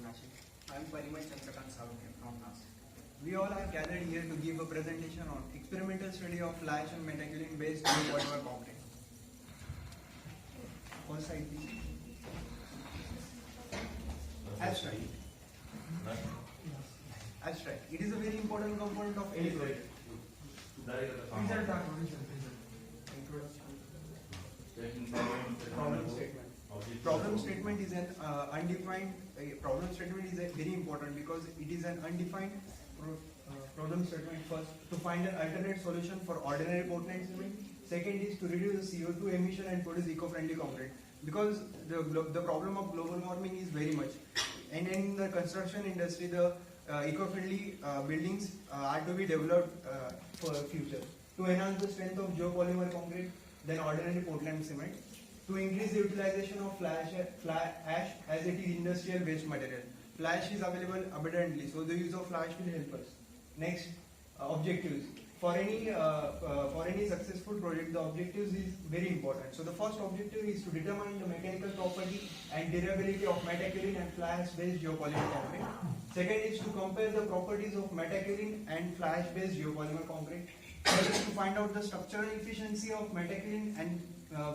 Nashik. I am Parimal Chandrakant Salke from Nashik. We all are gathered here to give a presentation on experimental study of fly ash and metaculin based polymer concrete. One side please. Abstract. Abstract. It is a very important component of any project. Problem statement. Problem statement is an undefined. Problem statement is very important because it is an undefined problem statement. First, to find an alternate solution for ordinary Portland cement. Second is to reduce the CO2 emission and produce eco-friendly concrete. Because the problem of global warming is very much, and in the construction industry, the eco-friendly buildings are to be developed for the future. To enhance the strength of geopolymer concrete than ordinary Portland cement. To increase the utilization of fly ash as it is industrial waste material. Fly ash is available abundantly, so the use of fly ash will help us. Next, objectives. For any successful project, the objectives is very important. So the first objective is to determine the mechanical property and durability of metaculin and fly ash based geopolymer concrete. Second is to compare the properties of metaculin and fly ash based geopolymer concrete. Third is to find out the structural efficiency of metaculin and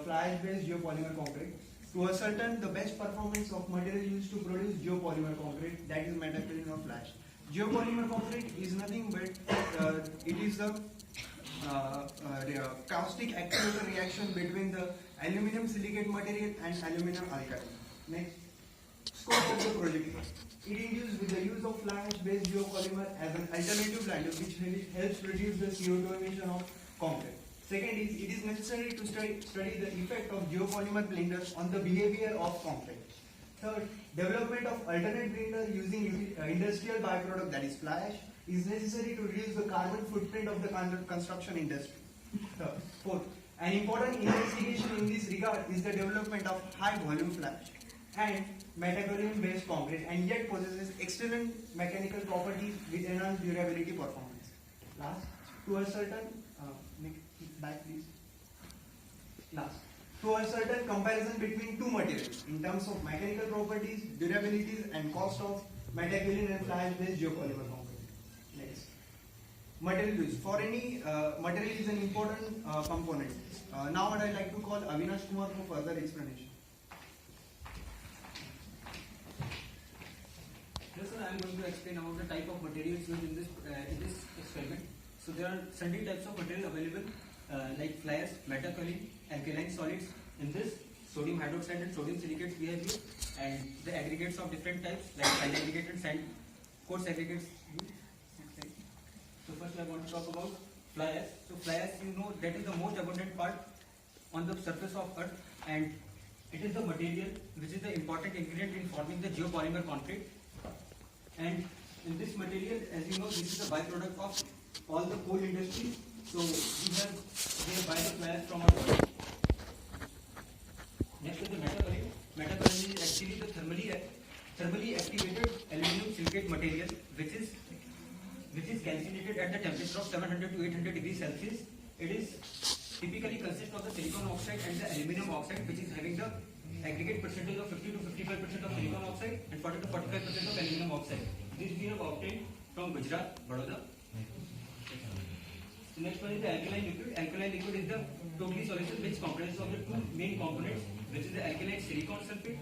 fly ash based geopolymer concrete. To ascertain the best performance of material used to produce geopolymer concrete, that is metaculin or fly ash. Geopolymer concrete is nothing but it is the caustic activator reaction between the aluminum silicate material and aluminum alkali. Next, scope of the project. It induces with the use of fly ash based geopolymer as an alternative liner which helps reduce the CO2 emission of concrete. Second is, it is necessary to study the effect of geopolymer blenders on the behavior of concrete. Third, development of alternate blender using industrial byproduct, that is fly ash, is necessary to reduce the carbon footprint of the construction industry. Fourth, an important investigation in this regard is the development of high volume fly ash and metaculin based concrete, and yet possesses excellent mechanical properties with enhanced durability performance. Last, to a certain to a certain comparison between two materials in terms of mechanical properties, durabilities, and cost of metaculin and fly ash based geopolymer concrete. Next, material use. For any material is an important component. Now what I like to call Avinash Kumar for further explanation. Yes, sir, I am going to explain about the type of materials used in this experiment. So there are sundry types of material available like fly ash, metaculin, alkaline solids. In this, sodium hydroxide and sodium silicates we have used, and the aggregates of different types like sand aggregate and sand coarse aggregates used. So first I want to talk about fly ash. So fly ash, you know, that is the most abundant part on the surface of earth, and it is the material which is the important ingredient in forming the geopolymer concrete. And in this material, as you know, this is the byproduct of all the coal industries. So we buy the fly ash from our body. Next is the metaculin. Metaculin is actually the thermally activated aluminum silicate material which is calcinated at the temperature of 700 to 800 degrees Celsius. It is typically consists of the silicon oxide and the aluminum oxide, which is having the aggregate percentage of 50 to 55% of silicon oxide and 40 to 45% of aluminum oxide. This we have obtained from Gujarat, Baroda. The next one is the alkaline liquid. Alkaline liquid is the totally solution which comprises of the two main components, which is the alkaline silicon sulfate,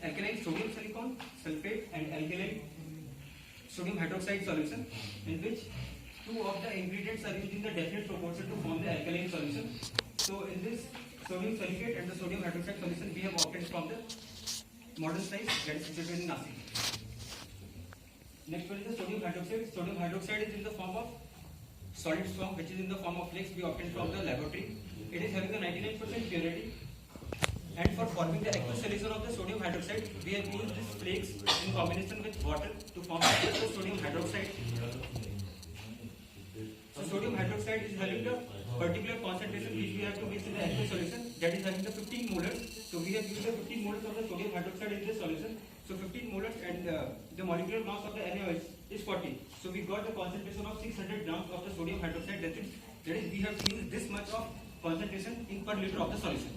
alkaline sodium silicon sulfate, and alkaline sodium hydroxide solution, in which two of the ingredients are used in the definite proportion to form the alkaline solution. So in this sodium silicate and the sodium hydroxide solution we have obtained from the modern site that is situated in Nashik. Next one is the sodium hydroxide. Sodium hydroxide is in the form of solid form, which is in the form of flakes we obtained from the laboratory. It is having the 99% purity, and for forming the aqueous solution of the sodium hydroxide, we have used these flakes in combination with water to form the sodium hydroxide. So sodium hydroxide is having the particular concentration which we have to mix in the aqueous solution, that is having the 15 molars. So we have used the 15 molars of the sodium hydroxide in this solution. So 15 molars, and the molecular mass of the NaOH is 40. So we got the concentration of 600 grams of the sodium hydroxide. That is we have used this much of concentration in per liter of the solution.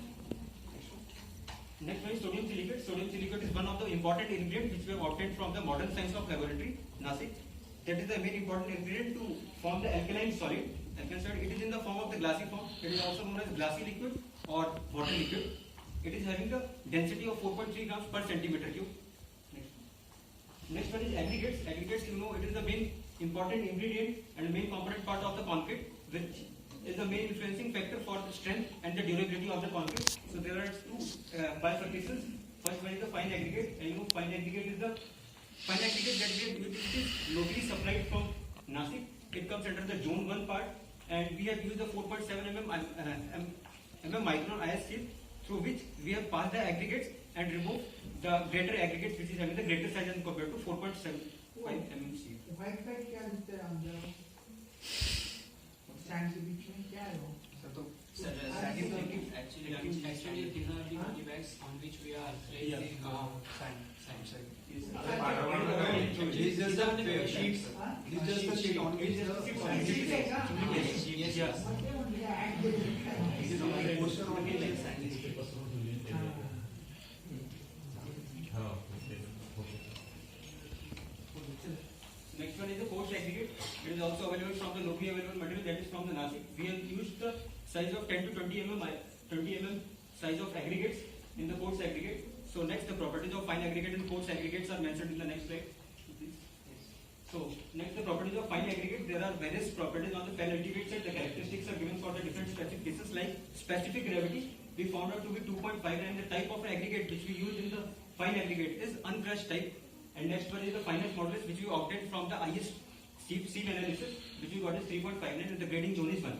Next one is sodium silicate. Sodium silicate is one of the important ingredients which we have obtained from the modern science of laboratory, Nasik. That is the main important ingredient to form the alkaline solid. Alkaline solid, it is in the form of the glassy form. It is also known as glassy liquid or water liquid. It is having the density of 4.3 grams per centimeter cube. Next one is aggregates. Aggregates, you know, it is the main important ingredient and the main component part of the concrete, which is the main influencing factor for the strength and the durability of the concrete. So there are two bifurcations. First one is the fine aggregate, and you know, fine aggregate is the fine aggregate that we have, it is locally supplied from Nasik. It comes under the zone 1 part, and we have used the 4.7 mm micron IS sheet, through which we have passed the aggregates and removed the greater aggregates, which is having the greater size as compared to 4.75 mm sheet. White pad क्या होता है अंदर sand के बीच में क्या है वो Sir, actually, these are the money bags on which we are placing sand. These are the sheets. These are the sheet on which the Yes. this is only portion on which Next one is the quartz aggregate. It is also available from the locally available material, that is from the Nasik. We have used the size of 10 to 20 mm size of aggregates in the quartz aggregate. So next, the properties of fine aggregate and quartz aggregates are mentioned in the next slide. So next, the properties of fine aggregate. There are various properties on the fan ultimate side. The characteristics are given for the different specific cases, like specific gravity. We found out to be 2.5, and the type of aggregate which we use in the fine aggregate is uncrushed type. And next one is the finest modulus, which we obtained from the IS sieve analysis, which we got is 3.59, and the grading zone is 1.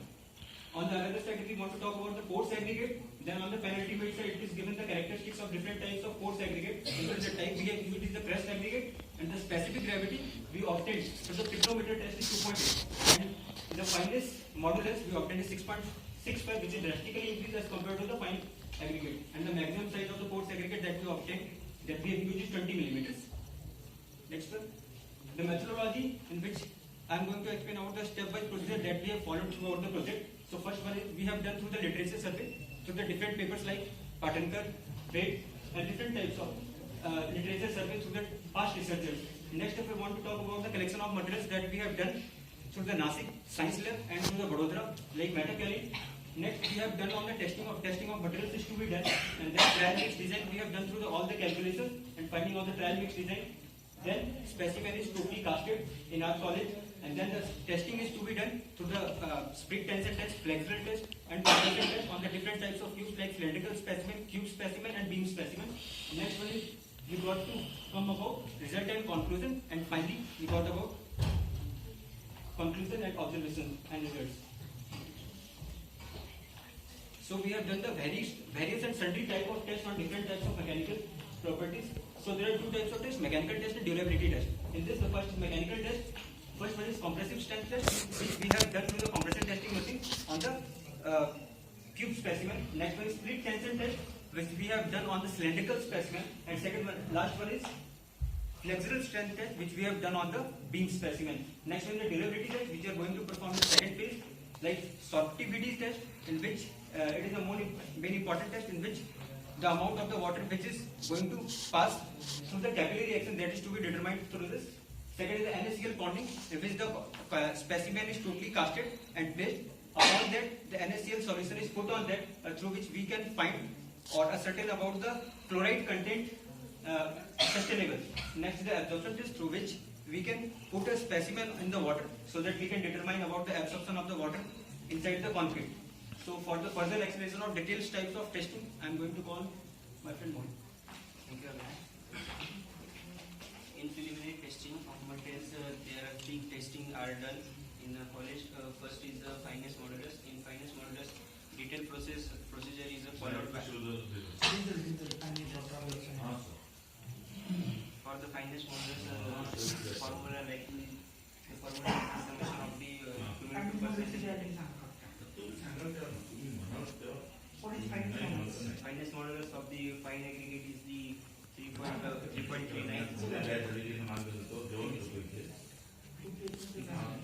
On the other side, if we want to talk about the quartz aggregate, then on the penultimate side, it is given the characteristics of different types of quartz aggregate. The type we have used is the crust aggregate, and the specific gravity we obtained. So the pictometer test is 2.8, and the finest modulus we obtained is 6.65, which is drastically increased as compared to the fine aggregate. And the maximum size of the quartz aggregate that we obtained, that we have used is 20 millimeters. Next one, the methodology in which I am going to explain about the step-wise procedure that we have followed throughout the project. So first one is we have done through the literature survey, through the different papers like Patankar, Bate, and different types of literature survey through the past researchers. Next, if we want to talk about the collection of materials that we have done through the Nasik Science Lab and through the Vadodara, like metakaolin. Next, we have done on the testing of materials is to be done, and then trial mix design we have done through all the calculations and finding of the trial mix design. Then specimen is totally casted in our college, and then the testing is to be done through the split tensor test, flexural test, and compression test on the different types of cubes like cylindrical specimen, cube specimen, and beam specimen. Next one is we got to come about result and conclusion, and finally we got about conclusion and observation and results. So we have done the various and sundry type of tests on different types of mechanical properties. So there are two types of tests, mechanical test and durability test. In this, the first is mechanical test. First one is compressive strength test, which we have done through the compression testing machine on the cube specimen. Next one is split tension test, which we have done on the cylindrical specimen. And second one, last one is flexural strength test, which we have done on the beam specimen. Next one is the durability test, which we are going to perform in the second phase, like sorptivity test, in which it is a main important test in which the amount of the water which is going to pass through the capillary reaction that is to be determined through this. Second is the NaCl bonding, in which the specimen is totally casted and placed. Upon that, the NaCl solution is put on that, through which we can find or ascertain about the chloride content sustainable. Next is the absorption test, through which we can put a specimen in the water so that we can determine about the absorption of the water inside the concrete. So for the further explanation of detailed types of testing, I am going to call my friend Mohan. Thank you, Abhay. In preliminary testing of materials, there are three testing are done in the college. First is the fineness modulus. In fineness modulus, detailed procedure is followed by. For the fineness modulus, formula like the formula is the summation of the cumulative percentage. What is fineness? Fineness modulus of the fine aggregate is the 3.39.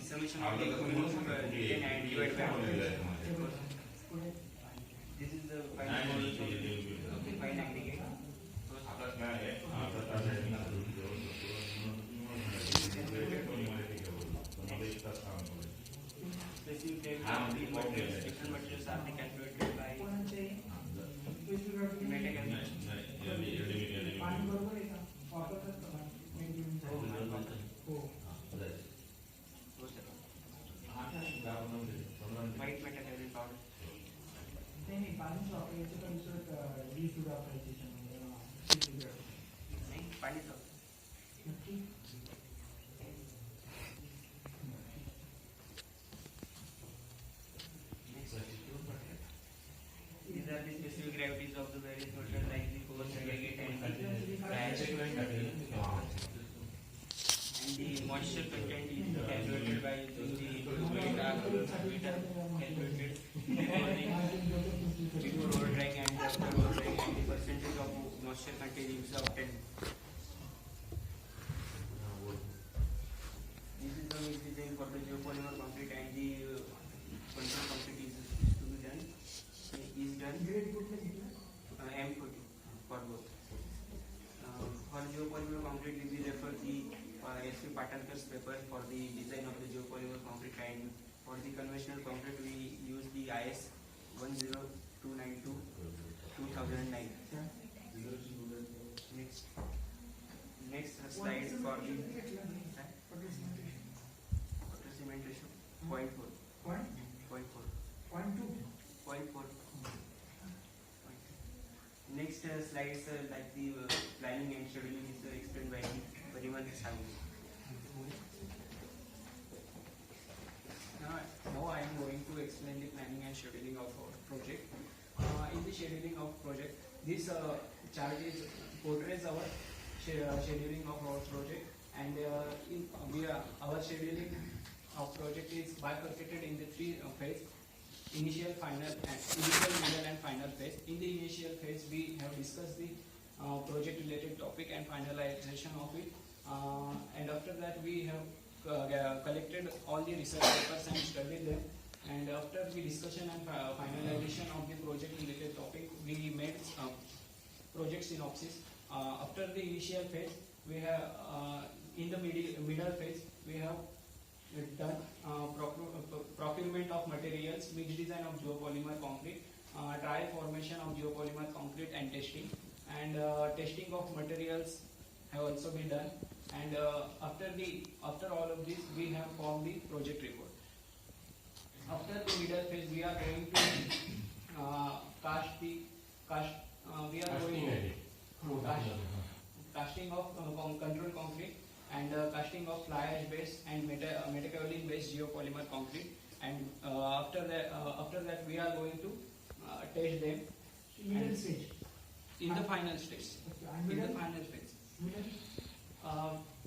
Summation of the cumulative and divided by. This is the fineness modulus of the fine aggregate. And the moisture content is calculated by using the beta calculated before over drying and after over drying, and the percentage of moisture content is obtained. This is the mix design for the geopolymer concrete, and the control concrete is to be done. Is done M40 for both. For geopolymer concrete, we will refer the S.P. Patankar's paper for the design of the geopolymer concrete, and for the conventional concrete, we use the IS 10292 2009. Next slide for the water cement ratio 0.4. 0.4. Next slides like the planning and scheduling is explained by Parimal Sami. Now I am going to explain the planning and scheduling of our project. In the scheduling of project, this chart is portrays our scheduling of our project, and our scheduling of project is bifurcated in the three phase: initial, middle, and final phase. In the initial phase, we have discussed the project related topic and finalization of it, and after that we have collected all the research papers and studied them, and after the discussion and finalization of the project related topic, we made project synopsis. After the initial phase, we have in the middle phase we have done procurement of materials, mixed design of geopolymer concrete, trial formation of geopolymer concrete, and testing. And testing of materials have also been done. And after all of this, we have formed the project report. After the middle phase, we are going to casting of control concrete, and casting of fly ash based and metakaolin based geopolymer concrete, and after that we are going to test them in the final stage. In the final phase,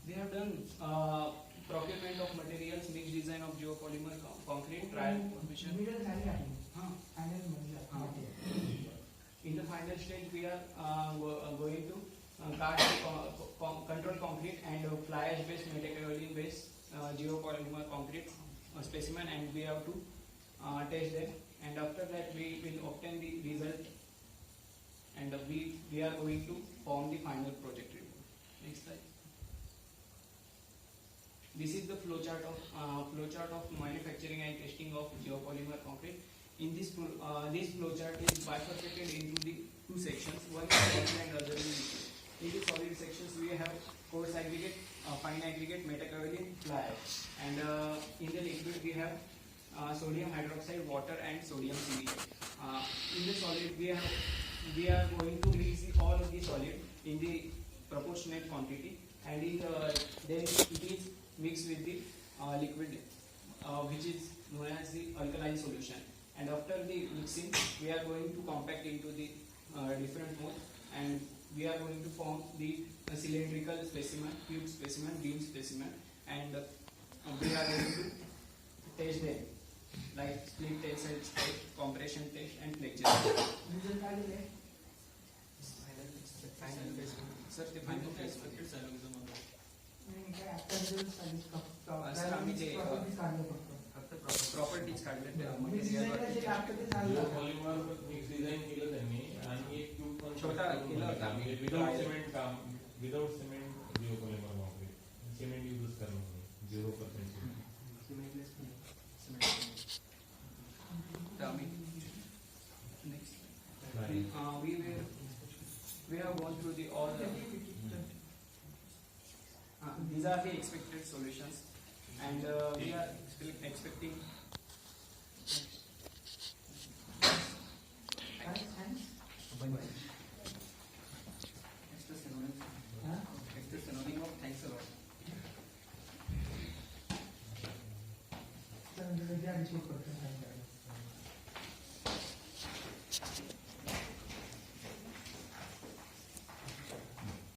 we have done procurement of materials, mixed design of geopolymer concrete, trial formation. In the final stage, we are going to cast control concrete and fly ash based metakaolin based geopolymer concrete specimen, and we have to test them, and after that we will obtain the result, and we are going to form the final project report. Next slide. This is the flowchart of manufacturing and testing of geopolymer concrete. In this flowchart is bifurcated into the two sections. One is solid and other is liquid. In the solid sections, we have coarse aggregate, fine aggregate, metakaolin, fly ash, and in the liquid we have sodium hydroxide, water, and sodium silicate. In the solid, we are going to mix all of the solid in the proportionate quantity, and then it is mixed with the liquid, which is known as the alkaline solution. And after the mixing, we are going to compact into the different modes, and we are going to form the cylindrical specimen, tube specimen, beam specimen, and we are going to test them like split tensile test, compression test, and flexure. Final phase. Sir, the final phase. Sir आम्ही जे फक्त properties काढले polymer mix design केलं त्यांनी आणि एक tube पण छोटा केला होता विदाउट सिमेंट काम विदाउट सिमेंट जिओपॉलिमर वापरले सिमेंट यूज करणं 0% cementless cement next we have gone through all the these are the expected solutions, and we are expecting extra synonym of thanks a lot. Sir,